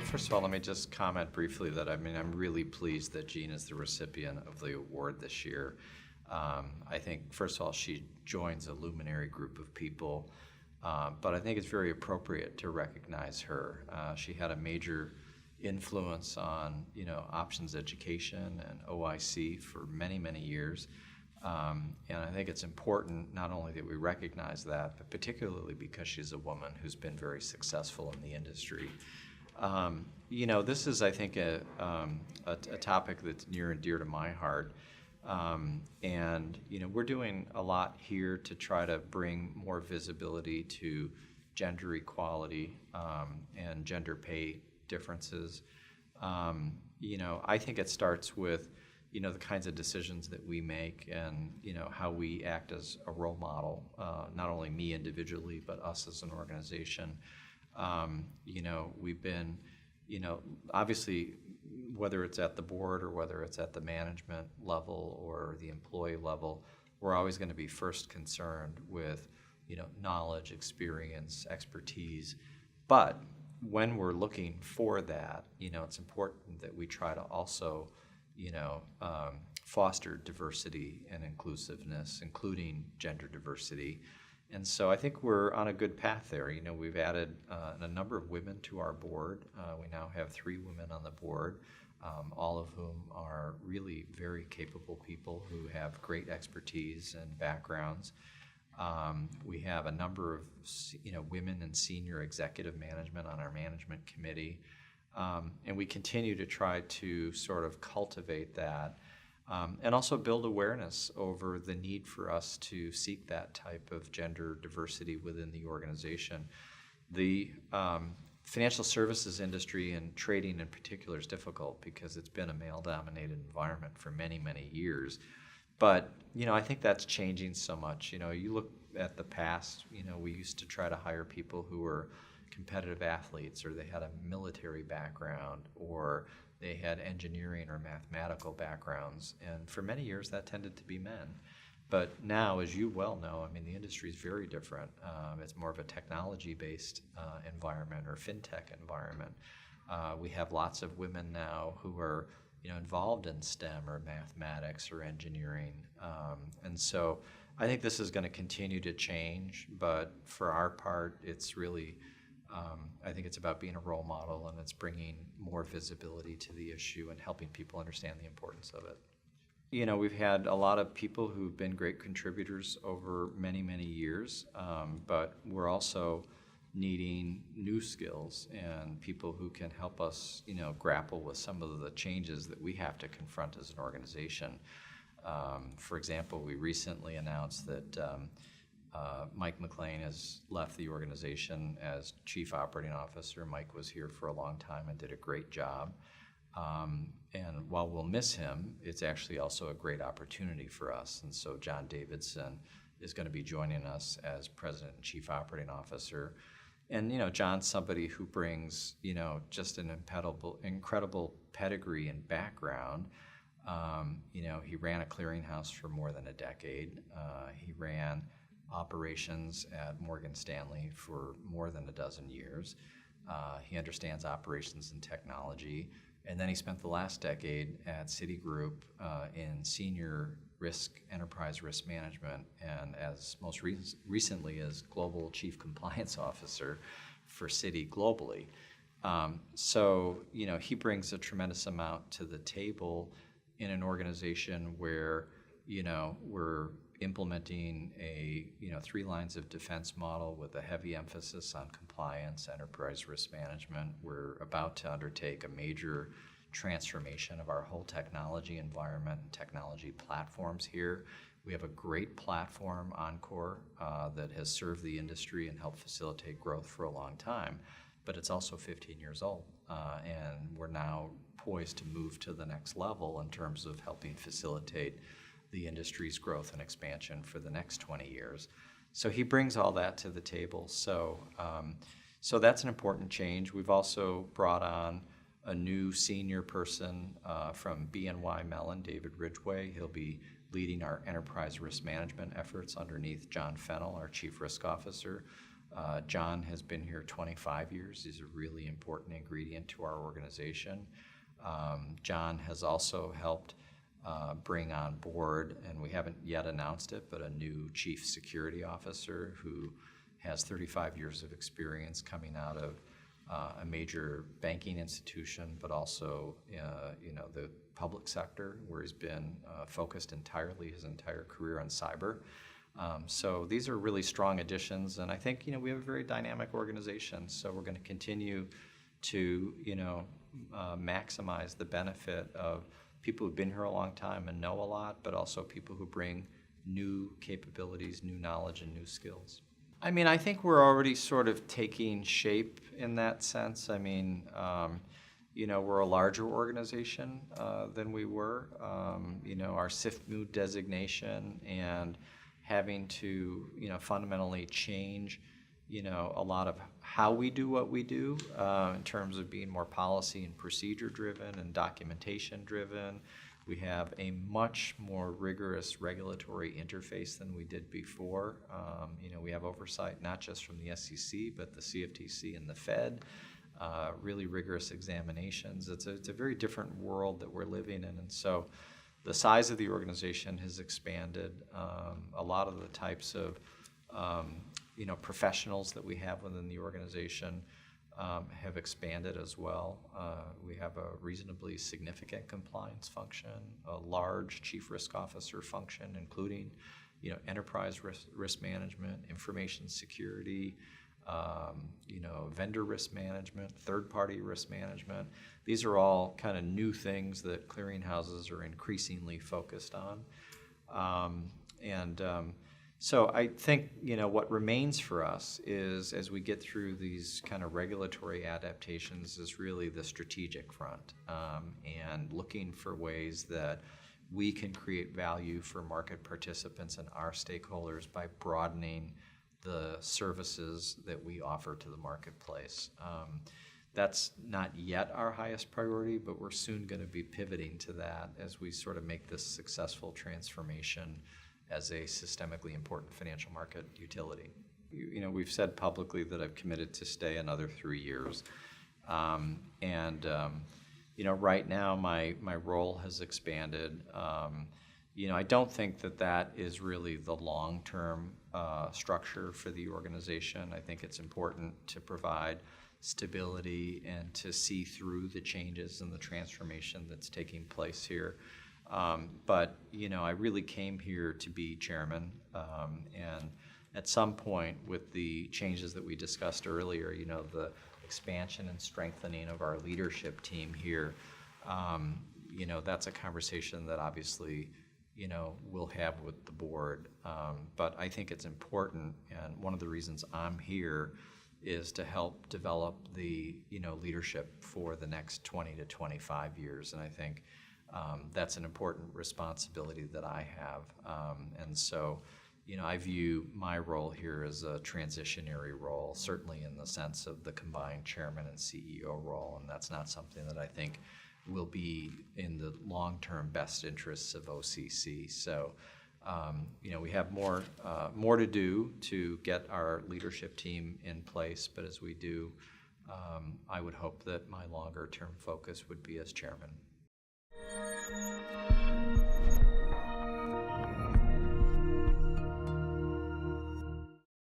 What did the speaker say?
first of all, let me just comment briefly that I'm really pleased that Jean is the recipient of the award this year. I think, first of all, she joins a luminary group of people, but I think it's very appropriate to recognize her. She had a major influence on, options education and OIC for many, many years. And I think it's important not only that we recognize that, but particularly because she's a woman who's been very successful in the industry. This is, I think, a topic that's near and dear to my heart. And we're doing a lot here to try to bring more visibility to gender equality and gender pay differences. I think it starts with the kinds of decisions that we make and how we act as a role model, not only me individually but us as an organization. We've been obviously, whether it's at the board or whether it's at the management level or the employee level, we're always going to be first concerned with knowledge, experience, expertise. But when we're looking for that, it's important that we try to also foster diversity and inclusiveness, including gender diversity. And so I think we're on a good path there. We've added a number of women to our board. We now have 3 women on the board, all of whom are really very capable people who have great expertise and backgrounds. We have a number of women in senior executive management on our management committee. And we continue to try to sort of cultivate that and also build awareness over the need for us to seek that type of gender diversity within the organization. The financial services industry and trading in particular is difficult because it's been a male-dominated environment for many, many years. But, I think that's changing so much. You look at the past, we used to try to hire people who were competitive athletes, or they had a military background, or they had engineering or mathematical backgrounds. And for many years, that tended to be men. But now, as you well know, the industry is very different. It's more of a technology-based environment or fintech environment. We have lots of women now who are involved in STEM or mathematics or engineering. And so I think this is going to continue to change, but for our part, it's really I think it's about being a role model, and it's bringing more visibility to the issue and helping people understand the importance of it. We've had a lot of people who've been great contributors over many, many years, but we're also needing new skills and people who can help us, grapple with some of the changes that we have to confront as an organization. For example, we recently announced that Mike McLean has left the organization as Chief Operating Officer. Mike was here for a long time and did a great job. And while we'll miss him, it's actually also a great opportunity for us. And so John Davidson is going to be joining us as President and Chief Operating Officer. And, John's somebody who brings, just an incredible pedigree and background. He ran a clearinghouse for more than a decade. He ran operations at Morgan Stanley for more than a dozen years. He understands operations and technology. And then he spent the last decade at Citigroup in senior enterprise risk management, and as most recently as Global Chief Compliance Officer for Citi globally. So, he brings a tremendous amount to the table in an organization where, we're implementing a 3 lines of defense model with a heavy emphasis on compliance, enterprise risk management. We're about to undertake a major transformation of our whole technology environment and technology platforms here. We have a great platform, Encore, that has served the industry and helped facilitate growth for a long time, but it's also 15 years old, and we're now poised to move to the next level in terms of helping facilitate the industry's growth and expansion for the next 20 years. So he brings all that to the table. So that's an important change. We've also brought on a new senior person from BNY Mellon, David Ridgway. He'll be leading our enterprise risk management efforts underneath John Fennell, our Chief Risk Officer. John has been here 25 years. He's a really important ingredient to our organization. John has also helped bring on board, and we haven't yet announced it, but a new chief security officer who has 35 years of experience coming out of a major banking institution, but also the public sector, where he's been focused entirely his entire career on cyber. So these are really strong additions, and I think we have a very dynamic organization. So we're going to continue to maximize the benefit of people who've been here a long time and know a lot, but also people who bring new capabilities, new knowledge, and new skills. I mean, I think we're already sort of taking shape in that sense. I mean, we're a larger organization than we were. Our SIFMU designation and having to, fundamentally change, a lot of how we do what we do in terms of being more policy and procedure driven and documentation driven. We have a much more rigorous regulatory interface than we did before. We have oversight not just from the SEC, but the CFTC and the Fed, really rigorous examinations. It's a very different world that we're living in. And so the size of the organization has expanded. A lot of the types of professionals that we have within the organization have expanded as well. We have a reasonably significant compliance function, a large chief risk officer function, including enterprise risk management, information security, vendor risk management, third-party risk management. These are all kind of new things that clearinghouses are increasingly focused on. So I think, what remains for us is, as we get through these kind of regulatory adaptations, is really the strategic front, and looking for ways that we can create value for market participants and our stakeholders by broadening the services that we offer to the marketplace. That's not yet our highest priority, but we're soon going to be pivoting to that as we sort of make this successful transformation as a systemically important financial market utility. We've said publicly that I've committed to stay another 3 years. Right now my role has expanded. I don't think that is really the long-term structure for the organization. I think it's important to provide stability and to see through the changes and the transformation that's taking place here. But I really came here to be chairman, and at some point with the changes that we discussed earlier, the expansion and strengthening of our leadership team here, that's a conversation that obviously we'll have with the board. But I think it's important, and one of the reasons I'm here is to help develop the leadership for the next 20 to 25 years, and I think that's an important responsibility that I have. And so, I view my role here as a transitionary role, certainly in the sense of the combined chairman and CEO role, and that's not something that I think will be in the long-term best interests of OCC. So, we have more to do to get our leadership team in place, but as we do, I would hope that my longer-term focus would be as chairman.